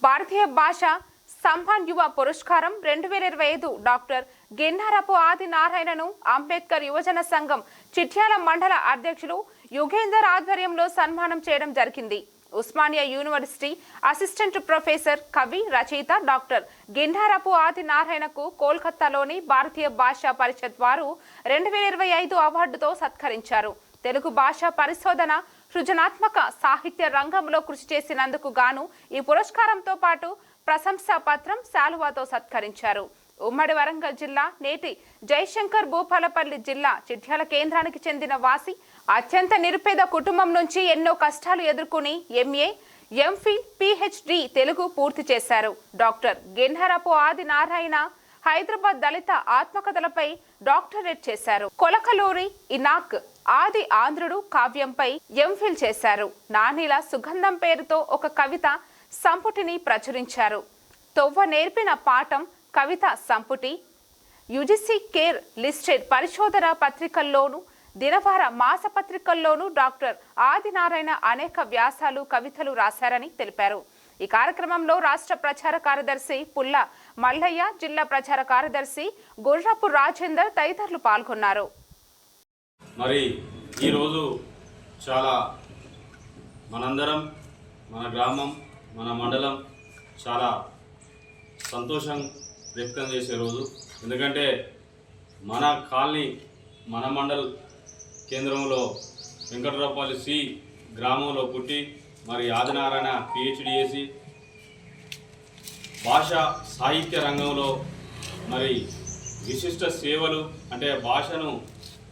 భారతీయ భాష సమ్మాన్ యువ పురస్కారం 2025 డాక్టర్ గిన్నారపు ఆదినారాయణను అంబేద్కర్ యువజన సంఘం చిట్యాల మండల అధ్యక్షులు యుగేందర్ ఆధ్వర్యంలో సన్మానం చేయడం జరిగింది. ఉస్మానియా యూనివర్సిటీ అసిస్టెంట్ ప్రొఫెసర్, కవి, రచయిత డాక్టర్ గిన్నారపు ఆదినారాయణకు కోల్కతాలోని భారతీయ భాషా పరిషత్ వారు 2025 అవార్డుతో సత్కరించారు. తెలుగు భాషా పరిశోధన, సృజనాత్మక సాహిత్య రంగంలో కృషి చేసినందుకు గాను ఈ పురస్కారంతో పాటు ప్రశంసా పత్రం, శాలువాతో సత్కరించారు. ఉమ్మడి వరంగల్ జిల్లా నేటి జయశంకర్ భూపాలపల్లి జిల్లా చిట్యాల కేంద్రానికి చెందిన వాసి అత్యంత నిరుపేద కుటుంబం నుంచి ఎన్నో కష్టాలు ఎదుర్కొని ఎంఏ, ఎంఫిల్, పిహెచ్డి తెలుగు పూర్తి చేశారు. డాక్టర్ గిన్నారపు ఆదినారాయణ హైదరాబాద్ దళిత ఆత్మకథలపై డాక్టరేట్ చేశారు. కొలకలూరి ఇనాక్ ఆది ఆంధ్రుడు కావ్యంపై ఎంఫిల్ చేశారు. నానీల సుగంధం పేరుతో ఒక కవిత సంపుటిని ప్రచురించారు. తొవ్వ నేర్పిన పాఠం కవిత సంపుటి యుజిసి కేర్ లిస్టెడ్ పరిశోధన పత్రికల్లోనూ, దినవార మాస పత్రికల్లోనూ డాక్టర్ ఆదినారాయణ అనేక వ్యాసాలు, కవితలు రాశారని తెలిపారు. ఈ కార్యక్రమంలో రాష్ట్ర ప్రచార కార్యదర్శి పుల్ల మల్లయ్య, జిల్లా ప్రచార కార్యదర్శి గుర్రపు రాజేందర్ తదితరులు పాల్గొన్నారు. మరి ఈరోజు చాలా మనందరం, మన గ్రామం, మన మండలం చాలా సంతోషం వ్యక్తం చేసే రోజు. ఎందుకంటే మన కాలనీ, మన మండల్ కేంద్రంలో వెంకటరావుపల్లి సి గ్రామంలో పుట్టి మరి ఆదినారాయణ పిహెచ్డి చేసి భాషా సాహిత్య రంగంలో మరి విశిష్ట సేవలు, అంటే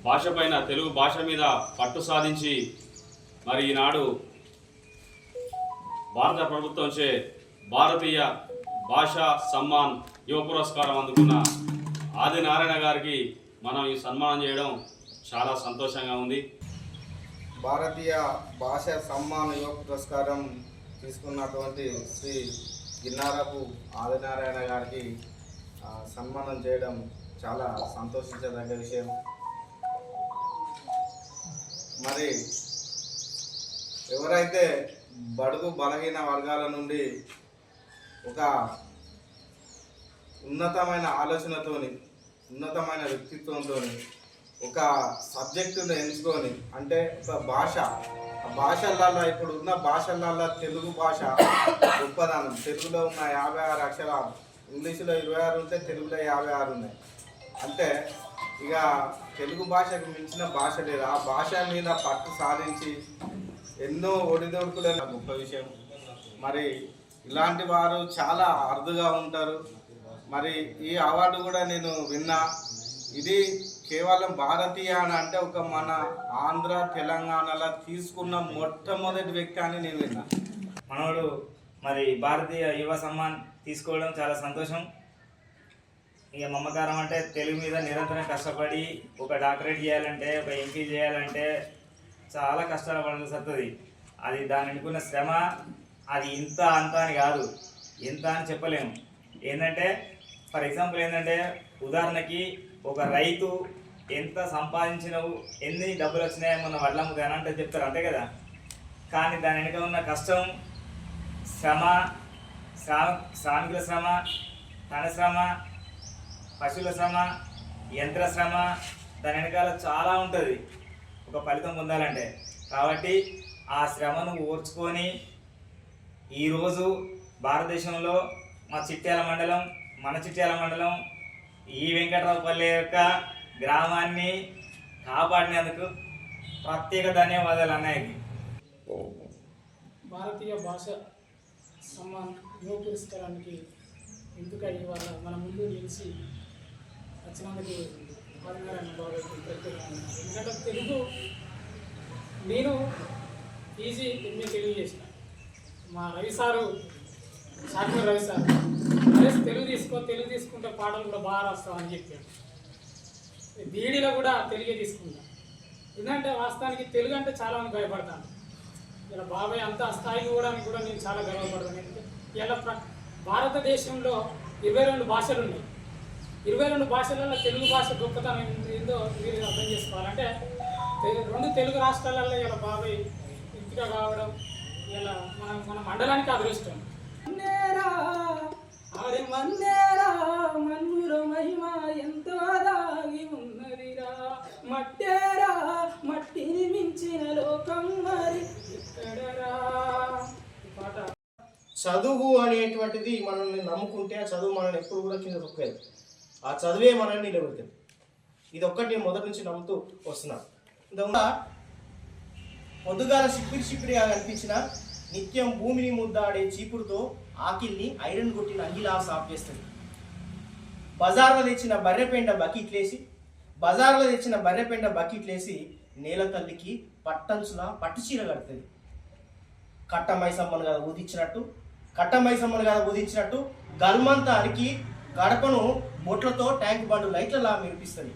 భాష పైన, తెలుగు భాష మీద పట్టు సాధించి మరి ఈనాడు భారత ప్రభుత్వంచే భారతీయ భాషా సమ్మాన్ యువ పురస్కారం అందుకున్న ఆదినారాయణ గారికి మనం ఈ సన్మానం చేయడం చాలా సంతోషంగా ఉంది. భారతీయ భాషా సమ్మాన్ యువ పురస్కారం తీసుకున్నటువంటి శ్రీ గిన్నారపు ఆదినారాయణ గారికి సన్మానం చేయడం చాలా సంతోషించదగ్గ విషయం. మరి ఎవరైతే బడుగు బలహీన వర్గాల నుండి ఒక ఉన్నతమైన ఆలోచనతోని, ఉన్నతమైన వ్యక్తిత్వంతో ఒక సబ్జెక్టును ఎంచుకొని, అంటే ఒక భాష, ఆ భాషలలో ఇప్పుడు ఉన్న భాషలలో తెలుగు భాష గొప్పదనం. తెలుగులో ఉన్న 56 అక్షరాలు, ఇంగ్లీషులో 26 ఉంటే తెలుగులో 56 ఉన్నాయి. అంటే ఇక తెలుగు భాషకు మించిన భాష లేదు. ఆ భాష మీద పట్టు సాధించి ఎన్నో ఒడిదొడుకులైన గొప్ప విషయం. మరి ఇలాంటి వారు చాలా అరుదుగా ఉంటారు. మరి ఈ అవార్డు కూడా నేను విన్నా. ఇది కేవలం భారతీయ అని అంటే ఒక మన ఆంధ్ర, తెలంగాణలో తీసుకున్న మొట్టమొదటి వ్యక్తి అని నేను విన్నా. మనోడు మరి భారతీయ యువ సమ్మాన్ తీసుకోవడం చాలా సంతోషం. ఇక మమకారం అంటే తెలుగు మీద నిరంతరం కష్టపడి ఒక డాక్టరేట్ చేయాలంటే, ఒక ఎంపీ చేయాలంటే చాలా కష్టాలు పడాల్సి వస్తుంది. అది దాని అనుకున్న శ్రమ, అది ఇంత అంత అని కాదు, ఎంత అని చెప్పలేము. ఏంటంటే ఫర్ ఎగ్జాంపుల్ ఏంటంటే, ఉదాహరణకి ఒక రైతు ఎంత సంపాదించినవు, ఎన్ని డబ్బులు వచ్చినాయో మన వడ్లమ్ముగా అంటే చెప్తారు, అంతే కదా. కానీ దాని వెనుక ఉన్న కష్టం, శ్రమ, శ్రామికుల శ్రమ, తన శ్రమ, పశువుల శ్రమ, యంత్ర శ్రమ, దాని వెనకాల చాలా ఉంటుంది ఒక ఫలితం పొందాలంటే. కాబట్టి ఆ శ్రమను ఓర్చుకొని ఈరోజు భారతదేశంలో మన చిట్యాల మండలం ఈ వెంకటరావుపల్లి యొక్క గ్రామాన్ని కాపాడినందుకు ప్రత్యేక ధన్యవాదాలు అన్నయ్యకి. భారతీయ భాష సమ్మాన్ యువ పురస్కారానికి ఎంపిక ఇవాళ మన ముందు నిలిచి వచ్చినందుకు ఆదినారాయణ బాబుకి ప్రత్యేకంగా. ఎందుకంటే తెలుగు, నేను ఈజీ ఎంఏ తెలుగు చేసిన మా రవి సారు, షాకిర్ రవి సార్ తెలుగు తీసుకుంటే పాటలు కూడా బాగా రాస్తామని చెప్పాడు. బీడీలో కూడా తెలుగే తీసుకుంటా. ఎందుకంటే వాస్తవానికి తెలుగు అంటే చాలా మంది భయపడతాను. ఇలా బాబాయ్ అంత స్థాయికి కూడా నేను చాలా గర్వపడతాను. ఇలా భారతదేశంలో 22 భాషలు ఉన్నాయి. 22 భాషలలో తెలుగు భాష గొప్పతనం ఏందో మీరు అర్థం చేసుకోవాలంటే, 2 తెలుగు రాష్ట్రాలలో ఇలా బాబాయ్ ఎంపిక కావడం ఇలా మన మండలానికి అదృష్టం. ఆడే మన్నేరా మన్నులో మహిమ ఎంతో దాగి ఉన్నదిరా మట్టేరా మట్టిని మించిన లోకం మరి ఎక్కడరా. ఈ పాట చదువు అనేటువంటిది మనల్ని నమ్ముకుంటే ఆ చదువు మనల్ని ఎప్పుడు కూడా కింద తొక్కేది. ఆ చదువే మనల్ని నిలబెడుతుంది. ఇది ఒక్కటి నేను మొదటి నుంచి నమ్ముతూ వస్తున్నాను. ఇంతకుముందు పొద్దుగాల చిప్పిరిగా కనిపించిన నిత్యం భూమిని ముద్దాడే చీపురుతో ఆకిల్ని ఐరన్ కొట్టిన అంగిలా సాఫ్ చేస్తుంది. బజార్లో తెచ్చిన బర్రెపెండ బకెట్లేసి నేల తల్లికి పట్టంచులా పట్టుచీర కడుతుంది. కట్టమైసమ్మను కదా ఊదించినట్టు గల్మంతా అరికి గడపను బొట్లతో ట్యాంక్ బండు లైట్లలా మెరిపిస్తుంది.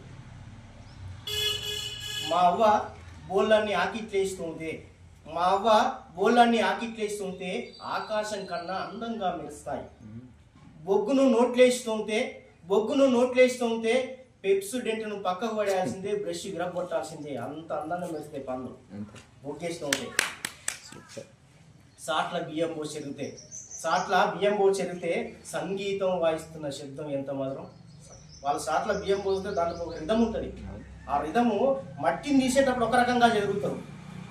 మా అవ్వ బోళ్ళన్నీ ఆకిట్లేస్తుంటే ఆకాశం కన్నా అందంగా మెరుస్తాయి. బొగ్గును నోట్లేస్తుంటే పెప్సుడెంట్ను పక్కకు పడేయాల్సిందే, బ్రష్ విరగొట్టాల్సిందే, అంత అందంగా మెరుస్తాయి పనులు బొగ్గేస్తుంటే. సాట్ల బియ్యం పోసి చెరిగితే సంగీతం వాయిస్తున్న శబ్దం ఎంత మధురం. వాళ్ళు సాట్ల బియ్యం పోస్తే దాంట్లో ఒక రిధం ఉంటుంది. ఆ రిధము మట్టిని తీసేటప్పుడు ఒక రకంగా జరుగుతారు,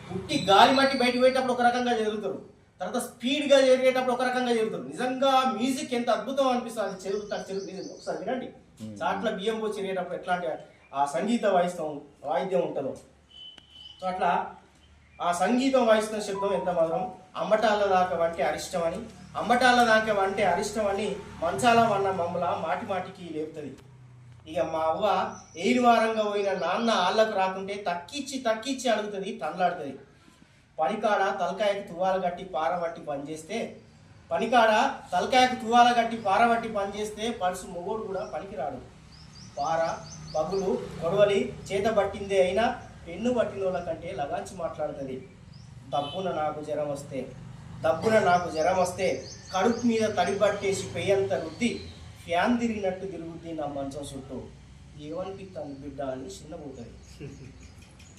పుట్టి గాలి మట్టి బయటకు పోయేటప్పుడు ఒక రకంగా జరుగుతారు, తర్వాత స్పీడ్గా జరిగేటప్పుడు ఒక రకంగా జరుగుతారు. నిజంగా మ్యూజిక్ ఎంత అద్భుతం అనిపిస్తుంది. అది చెరుగు ఒకసారి వినండి. చాట్ల బియ్యం పోసి చెరిగేటప్పుడు ఎట్లాంటి ఆ సంగీత వాయిద్యం ఉంటుందో, సో అట్లా ఆ సంగీతం వాయిస్తున్న శబ్దం ఎంత మధురం. అంబటాల దాకా వంటే అరిష్టమని మంచాల వన్న మమ్మల మాటి మాటికి లేపుతుంది. ఇక మా అవ్వ ఏలివారంగా పోయిన నాన్న ఆళ్ళకు రాకుంటే తక్కిచ్చి అడుగుతుంది, తండ్లాడుతుంది. పనికాడ తలకాయకు తువ్వాల గట్టి పారబట్టి పనిచేస్తే పడుసు మొగోడు కూడా పనికిరాడు. పార పగులు కొడవలి చేత పట్టిందే అయినా పెన్ను పట్టిన వాళ్ళ కంటే లగాంచి మాట్లాడుతుంది. దబ్బున నాకు జ్వరం వస్తే కడుపు మీద తడిపట్టేసి పెయ్యంత రుద్ది ఫ్యాన్ తిరిగినట్టు తిరుగుద్ది నా మంచం చుట్టూ. ఏమనిపిస్తుంది బిడ్డ అని చిన్నపోతుంది.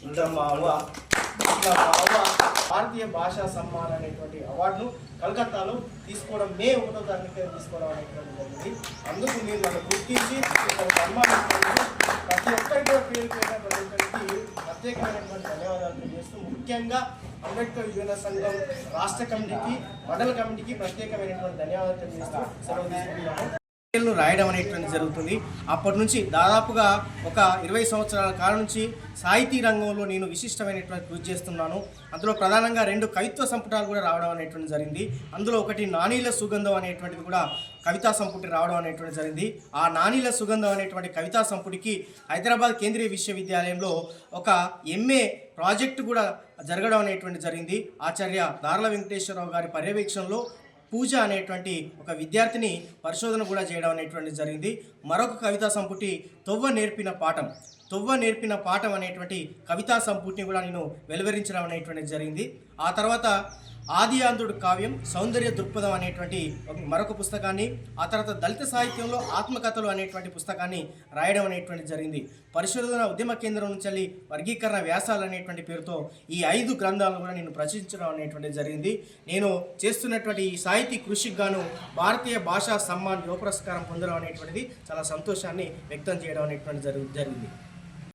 ఇంకా మా అవ్వ భారతీయ భాషా సమ్మాన్ అనేటువంటి అవార్డును కలకత్తాలో తీసుకోవడం మే 1వ తారీఖు తీసుకోవడం అనేటువంటి జరిగింది. అందుకు మీరు నన్ను గుర్తించి సన్మానించినందుకు ప్రతి ఒక్కరికి కూడా పేరు ప్రతి ఒక్కరికి ప్రత్యేకమైనటువంటి ధన్యవాదాలు తెలియజేస్తూ, ముఖ్యంగా అంబేద్కర్ యువజన సంఘం రాష్ట్ర కమిటీకి, మండల కమిటీకి ప్రత్యేకమైనటువంటి ధన్యవాదాలు తెలియజేస్తూ సెలవు తీసుకుంటున్నాము. రాయడం అనేటువంటి జరుగుతుంది. అప్పటి నుంచి దాదాపుగా ఒక 20 సంవత్సరాల కాలం నుంచి సాహితీ రంగంలో నేను విశిష్టమైనటువంటి కృషి చేస్తున్నాను. అందులో ప్రధానంగా 2 కవిత్వ సంపుటాలు కూడా రావడం అనేటువంటి జరిగింది. అందులో ఒకటి నానీల సుగంధం అనేటువంటిది కూడా కవితా సంపుటి రావడం అనేటువంటి జరిగింది. ఆ నానీల సుగంధం అనేటువంటి కవితా సంపుటికి హైదరాబాద్ కేంద్రీయ విశ్వవిద్యాలయంలో ఒక MA ప్రాజెక్టు కూడా జరగడం అనేటువంటి జరిగింది. ఆచార్య దార్ల వెంకటేశ్వరరావు గారి పర్యవేక్షణలో పూజ అనేటువంటి ఒక విద్యార్థిని పరిశోధన కూడా చేయడం అనేటువంటి జరిగింది. మరొక కవితా సంపుటి తొవ్వ నేర్పిన పాఠం అనేటువంటి కవితా సంపుటిని కూడా నేను వెలువరించడం అనేటువంటి జరిగింది. ఆ తర్వాత ఆది ఆంధ్రుడు కావ్యం సౌందర్య దృక్పథం అనేటువంటి మరొక పుస్తకాన్ని, ఆ తర్వాత దళిత సాహిత్యంలో ఆత్మకథలు అనేటువంటి పుస్తకాన్ని రాయడం అనేటువంటి జరిగింది. పరిశోధన ఉద్యమ కేంద్రం నుంచి వర్గీకరణ వ్యాసాలు అనేటువంటి పేరుతో ఈ 5 గ్రంథాలను కూడా నేను ప్రచురించడం అనేటువంటి జరిగింది. నేను చేస్తున్నటువంటి ఈ సాహితీ కృషికి గాను భారతీయ భాషా సమ్మాన్ యువ పురస్కారం పొందడం అనేటువంటిది చాలా సంతోషాన్ని వ్యక్తం చేయడం అనేటువంటి జరిగింది.